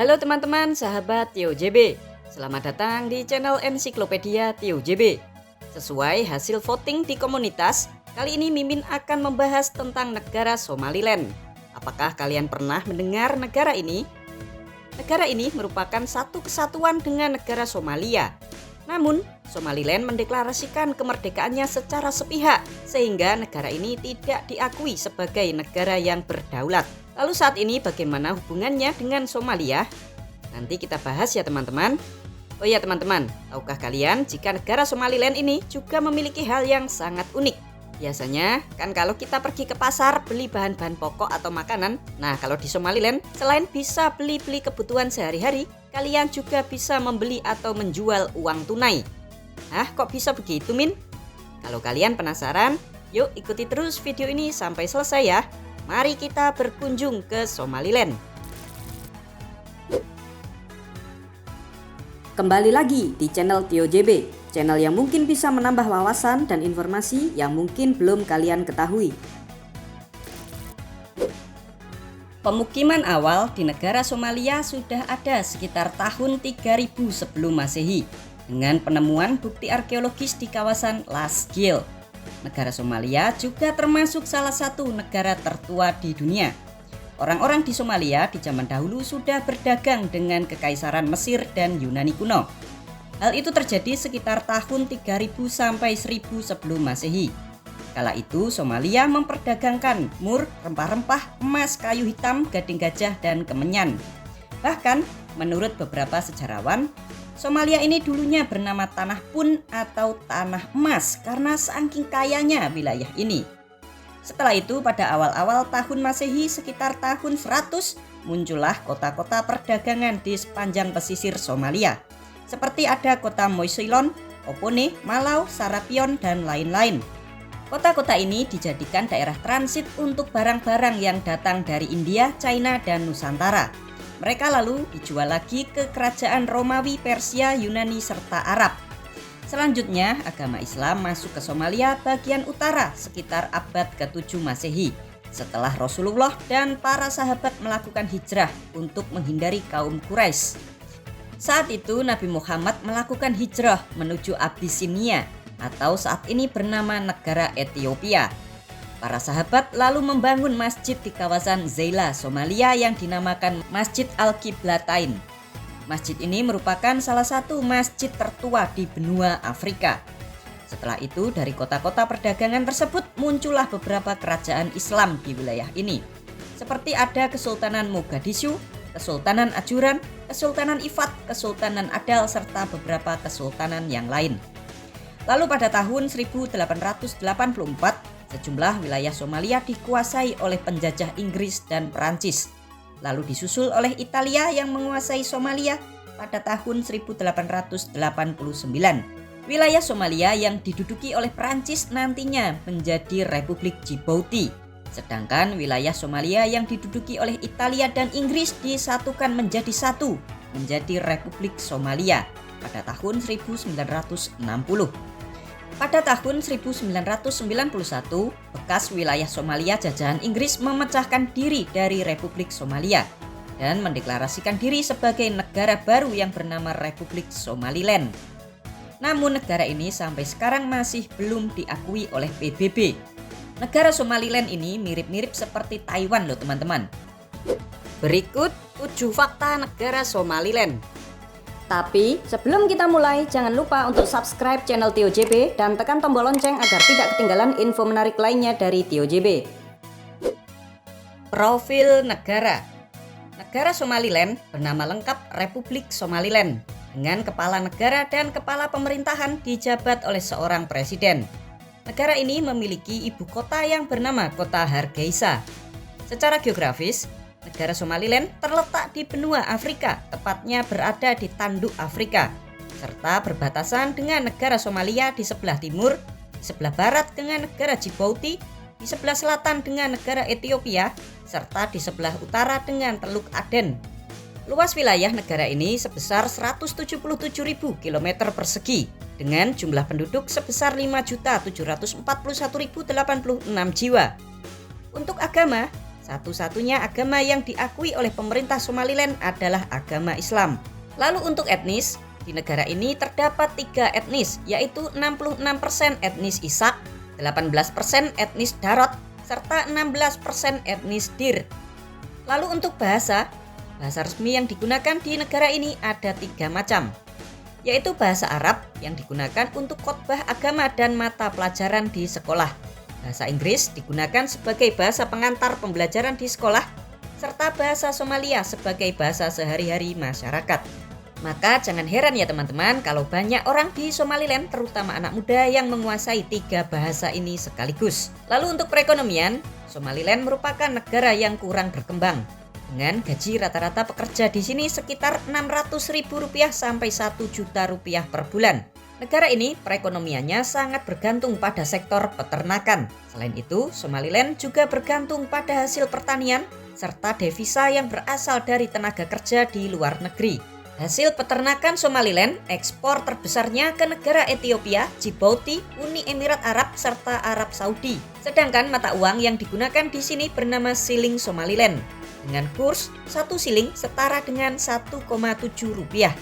Halo teman-teman, sahabat Tio JB. Selamat datang di channel Ensiklopedia Tio JB. Sesuai hasil voting di komunitas, kali ini Mimin akan membahas tentang negara Somaliland. Apakah kalian pernah mendengar negara ini? Negara ini merupakan satu kesatuan dengan negara Somalia. Namun, Somaliland mendeklarasikan kemerdekaannya secara sepihak, sehingga negara ini tidak diakui sebagai negara yang berdaulat. Lalu saat ini bagaimana hubungannya dengan Somalia? Nanti kita bahas ya teman-teman. Oh ya teman-teman, tahukah kalian jika negara Somaliland ini juga memiliki hal yang sangat unik? Biasanya kan kalau kita pergi ke pasar beli bahan-bahan pokok atau makanan, nah kalau di Somaliland selain bisa beli-beli kebutuhan sehari-hari, kalian juga bisa membeli atau menjual uang tunai. Hah, kok bisa begitu Min? Kalau kalian penasaran, yuk ikuti terus video ini sampai selesai ya. Mari kita berkunjung ke Somaliland. Kembali lagi di channel Tio JB, channel yang mungkin bisa menambah wawasan dan informasi yang mungkin belum kalian ketahui. Pemukiman awal di negara Somalia sudah ada sekitar tahun 3000 sebelum Masehi dengan penemuan bukti arkeologis di kawasan Lasgil. Negara Somalia juga termasuk salah satu negara tertua di dunia. Orang-orang di Somalia di zaman dahulu sudah berdagang dengan kekaisaran Mesir dan Yunani kuno. Hal itu terjadi sekitar tahun 3000 sampai 1000 sebelum Masehi. Kala itu Somalia memperdagangkan mur, rempah-rempah, emas, kayu hitam, gading gajah, dan kemenyan. Bahkan menurut beberapa sejarawan, Somalia ini dulunya bernama Tanah Pun atau Tanah Emas karena saking kayanya wilayah ini. Setelah itu pada awal-awal tahun Masehi sekitar tahun 100 muncullah kota-kota perdagangan di sepanjang pesisir Somalia. Seperti ada kota Moisilon, Opone, Malau, Sarapion, dan lain-lain. Kota-kota ini dijadikan daerah transit untuk barang-barang yang datang dari India, China, dan Nusantara. Mereka lalu dijual lagi ke kerajaan Romawi, Persia, Yunani, serta Arab. Selanjutnya, agama Islam masuk ke Somalia bagian utara sekitar abad ke-7 Masehi. Setelah Rasulullah dan para sahabat melakukan hijrah untuk menghindari kaum Quraisy. Saat itu Nabi Muhammad melakukan hijrah menuju Abyssinia atau saat ini bernama negara Ethiopia. Para sahabat lalu membangun masjid di kawasan Zeila, Somalia yang dinamakan Masjid Al-Qiblatain. Masjid ini merupakan salah satu masjid tertua di benua Afrika. Setelah itu dari kota-kota perdagangan tersebut muncullah beberapa kerajaan Islam di wilayah ini. Seperti ada Kesultanan Mogadishu, Kesultanan Ajuran, Kesultanan Ifat, Kesultanan Adal, serta beberapa kesultanan yang lain. Lalu pada tahun 1884, sejumlah wilayah Somalia dikuasai oleh penjajah Inggris dan Perancis. Lalu disusul oleh Italia yang menguasai Somalia pada tahun 1889. Wilayah Somalia yang diduduki oleh Perancis nantinya menjadi Republik Djibouti. Sedangkan wilayah Somalia yang diduduki oleh Italia dan Inggris disatukan menjadi satu, menjadi Republik Somalia pada tahun 1960. Pada tahun 1991, bekas wilayah Somalia jajahan Inggris memecahkan diri dari Republik Somalia dan mendeklarasikan diri sebagai negara baru yang bernama Republik Somaliland. Namun negara ini sampai sekarang masih belum diakui oleh PBB. Negara Somaliland ini mirip-mirip seperti Taiwan loh teman-teman. Berikut 7 fakta negara Somaliland. Tapi sebelum kita mulai, jangan lupa untuk subscribe channel Tio JB dan tekan tombol lonceng agar tidak ketinggalan info menarik lainnya dari Tio JB. Profil negara. Negara Somaliland bernama lengkap Republik Somaliland dengan kepala negara dan kepala pemerintahan dijabat oleh seorang presiden. Negara ini memiliki ibu kota yang bernama Kota Hargeisa. Secara geografis, negara Somaliland terletak di benua Afrika, tepatnya berada di tanduk Afrika, serta berbatasan dengan negara Somalia di sebelah timur, di sebelah barat dengan negara Djibouti, di sebelah selatan dengan negara Ethiopia, serta di sebelah utara dengan Teluk Aden. Luas wilayah negara ini sebesar 177.000 km persegi, dengan jumlah penduduk sebesar 5.741.086 jiwa. Untuk agama, Satu-satunya agama yang diakui oleh pemerintah Somaliland adalah agama Islam. Lalu untuk etnis, di negara ini terdapat 3 etnis, yaitu 66% etnis Isak, 18% etnis Darod, serta 16% etnis Dir. Lalu untuk bahasa resmi yang digunakan di negara ini ada 3 macam, yaitu bahasa Arab yang digunakan untuk khotbah agama dan mata pelajaran di sekolah. Bahasa Inggris digunakan sebagai bahasa pengantar pembelajaran di sekolah, serta bahasa Somalia sebagai bahasa sehari-hari masyarakat. Maka jangan heran ya teman-teman kalau banyak orang di Somaliland, terutama anak muda yang menguasai 3 bahasa ini sekaligus. Lalu untuk perekonomian, Somaliland merupakan negara yang kurang berkembang. Dengan gaji rata-rata pekerja di sini sekitar Rp600.000 sampai Rp1 juta per bulan. Negara ini perekonomiannya sangat bergantung pada sektor peternakan. Selain itu, Somaliland juga bergantung pada hasil pertanian serta devisa yang berasal dari tenaga kerja di luar negeri. Hasil peternakan Somaliland ekspor terbesarnya ke negara Ethiopia, Djibouti, Uni Emirat Arab, serta Arab Saudi. Sedangkan mata uang yang digunakan di sini bernama siling Somaliland, dengan kurs 1 siling setara dengan Rp1,7.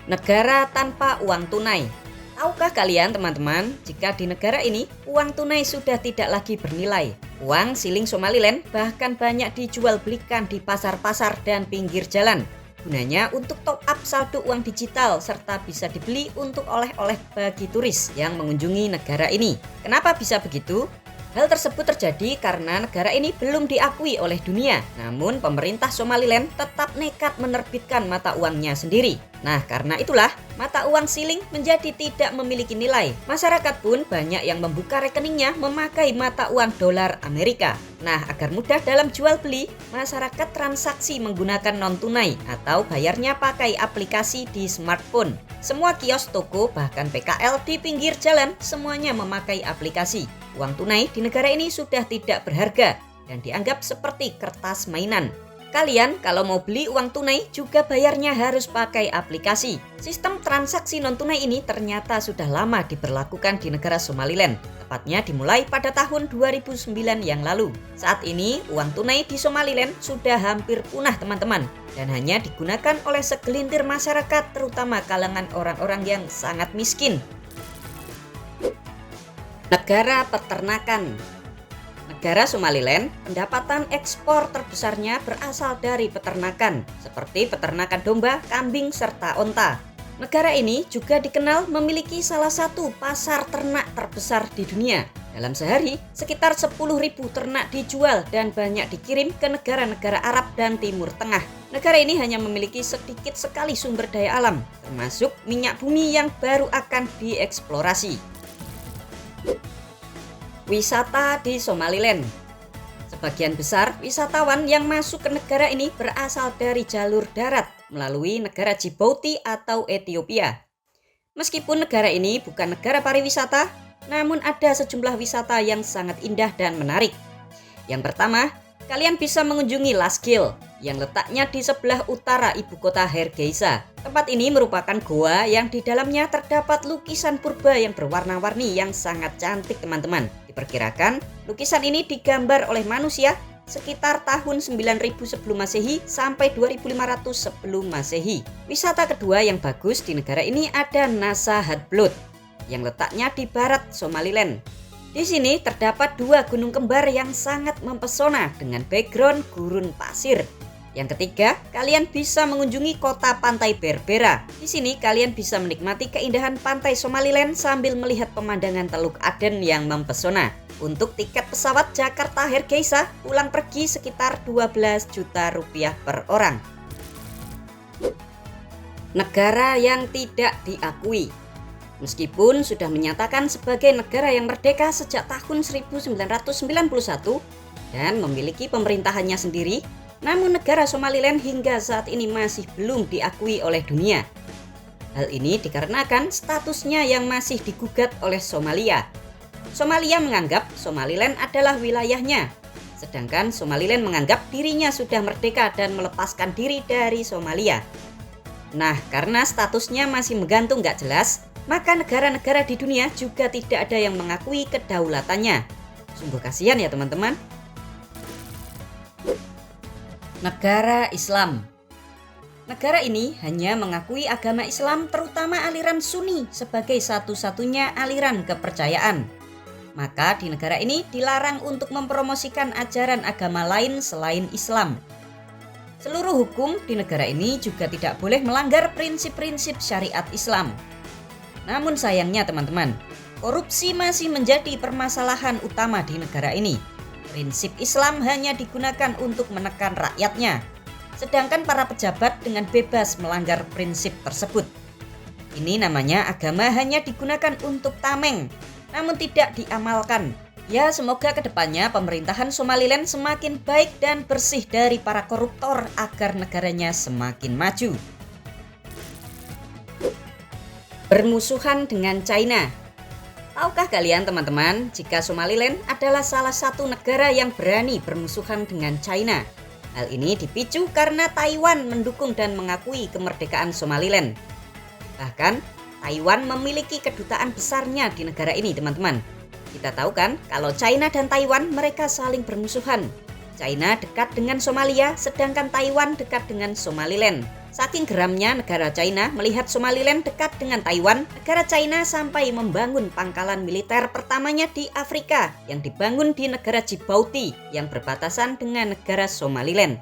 Negara tanpa uang tunai. Tahukah kalian teman-teman, jika di negara ini uang tunai sudah tidak lagi bernilai. Uang siling Somaliland bahkan banyak dijual belikan di pasar-pasar dan pinggir jalan. Gunanya untuk top up saldo uang digital serta bisa dibeli untuk oleh-oleh bagi turis yang mengunjungi negara ini. Kenapa bisa begitu? Hal tersebut terjadi karena negara ini belum diakui oleh dunia. Namun pemerintah Somaliland tetap nekat menerbitkan mata uangnya sendiri. Nah, karena itulah mata uang siling menjadi tidak memiliki nilai. Masyarakat pun banyak yang membuka rekeningnya memakai mata uang dolar Amerika. Nah, agar mudah dalam jual beli, masyarakat transaksi menggunakan non tunai atau bayarnya pakai aplikasi di smartphone. Semua kios, toko, bahkan PKL di pinggir jalan semuanya memakai aplikasi. Uang tunai di negara ini sudah tidak berharga dan dianggap seperti kertas mainan. Kalian kalau mau beli uang tunai juga bayarnya harus pakai aplikasi. Sistem transaksi non tunai ini ternyata sudah lama diberlakukan di negara Somaliland. Tepatnya dimulai pada tahun 2009 yang lalu. Saat ini uang tunai di Somaliland sudah hampir punah teman-teman, dan hanya digunakan oleh segelintir masyarakat, terutama kalangan orang-orang yang sangat miskin. Negara peternakan. Negara Somaliland, pendapatan ekspor terbesarnya berasal dari peternakan, seperti peternakan domba, kambing, serta onta. Negara ini juga dikenal memiliki salah satu pasar ternak terbesar di dunia. Dalam sehari, sekitar 10.000 ternak dijual dan banyak dikirim ke negara-negara Arab dan Timur Tengah. Negara ini hanya memiliki sedikit sekali sumber daya alam, termasuk minyak bumi yang baru akan dieksplorasi. Wisata di Somaliland. Sebagian besar wisatawan yang masuk ke negara ini berasal dari jalur darat melalui negara Djibouti atau Ethiopia. Meskipun negara ini bukan negara pariwisata, namun ada sejumlah wisata yang sangat indah dan menarik. Yang pertama, kalian bisa mengunjungi Lasgil yang letaknya di sebelah utara ibu kota Hargeisa. Tempat ini merupakan goa yang di dalamnya terdapat lukisan purba yang berwarna-warni yang sangat cantik teman-teman. Diperkirakan lukisan ini digambar oleh manusia sekitar tahun 9000 sebelum Masehi sampai 2500 sebelum Masehi. Wisata kedua yang bagus di negara ini ada Nasa Hadblod yang letaknya di barat Somaliland. Di sini terdapat 2 gunung kembar yang sangat mempesona dengan background gurun pasir. Yang ketiga, kalian bisa mengunjungi kota pantai Berbera. Di sini kalian bisa menikmati keindahan pantai Somaliland sambil melihat pemandangan Teluk Aden yang mempesona. Untuk tiket pesawat Jakarta Hargeisa pulang pergi sekitar Rp12 juta per orang. Negara yang tidak diakui. Meskipun sudah menyatakan sebagai negara yang merdeka sejak tahun 1991 dan memiliki pemerintahannya sendiri, namun negara Somaliland hingga saat ini masih belum diakui oleh dunia. Hal ini dikarenakan statusnya yang masih digugat oleh Somalia. Somalia menganggap Somaliland adalah wilayahnya, sedangkan Somaliland menganggap dirinya sudah merdeka dan melepaskan diri dari Somalia. Nah, karena statusnya masih menggantung gak jelas, maka negara-negara di dunia juga tidak ada yang mengakui kedaulatannya. Sungguh kasihan ya teman-teman. Negara Islam. Negara ini hanya mengakui agama Islam, terutama aliran Sunni, sebagai satu-satunya aliran kepercayaan. Maka di negara ini dilarang untuk mempromosikan ajaran agama lain selain Islam. Seluruh hukum di negara ini juga tidak boleh melanggar prinsip-prinsip syariat Islam. Namun sayangnya teman-teman, korupsi masih menjadi permasalahan utama di negara ini. Prinsip Islam hanya digunakan untuk menekan rakyatnya, sedangkan para pejabat dengan bebas melanggar prinsip tersebut. Ini namanya agama hanya digunakan untuk tameng, namun tidak diamalkan. Ya, semoga kedepannya pemerintahan Somaliland semakin baik dan bersih dari para koruptor agar negaranya semakin maju. Bermusuhan dengan China. Tahukah kalian teman-teman, jika Somaliland adalah salah satu negara yang berani bermusuhan dengan China? Hal ini dipicu karena Taiwan mendukung dan mengakui kemerdekaan Somaliland. Bahkan, Taiwan memiliki kedutaan besarnya di negara ini teman-teman. Kita tahu kan kalau China dan Taiwan mereka saling bermusuhan. China dekat dengan Somalia, sedangkan Taiwan dekat dengan Somaliland. Saking geramnya negara China melihat Somaliland dekat dengan Taiwan, negara China sampai membangun pangkalan militer pertamanya di Afrika yang dibangun di negara Djibouti yang berbatasan dengan negara Somaliland.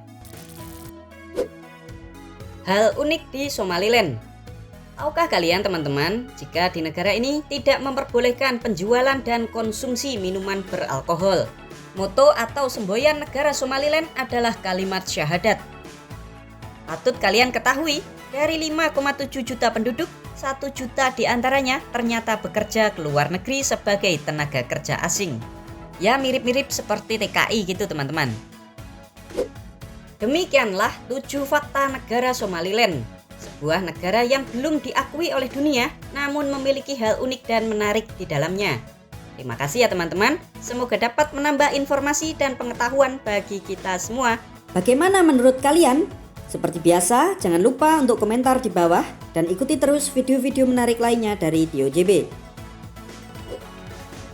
Hal unik di Somaliland. Tahukah kalian teman-teman, jika di negara ini tidak memperbolehkan penjualan dan konsumsi minuman beralkohol. Moto atau semboyan negara Somaliland adalah kalimat syahadat. Patut kalian ketahui, dari 5,7 juta penduduk, 1 juta diantaranya ternyata bekerja ke luar negeri sebagai tenaga kerja asing. Ya, mirip-mirip seperti TKI gitu teman-teman. Demikianlah 7 fakta negara Somaliland. Sebuah negara yang belum diakui oleh dunia, namun memiliki hal unik dan menarik di dalamnya. Terima kasih ya teman-teman, semoga dapat menambah informasi dan pengetahuan bagi kita semua. Bagaimana menurut kalian? Seperti biasa, jangan lupa untuk komentar di bawah dan ikuti terus video-video menarik lainnya dari DOJB.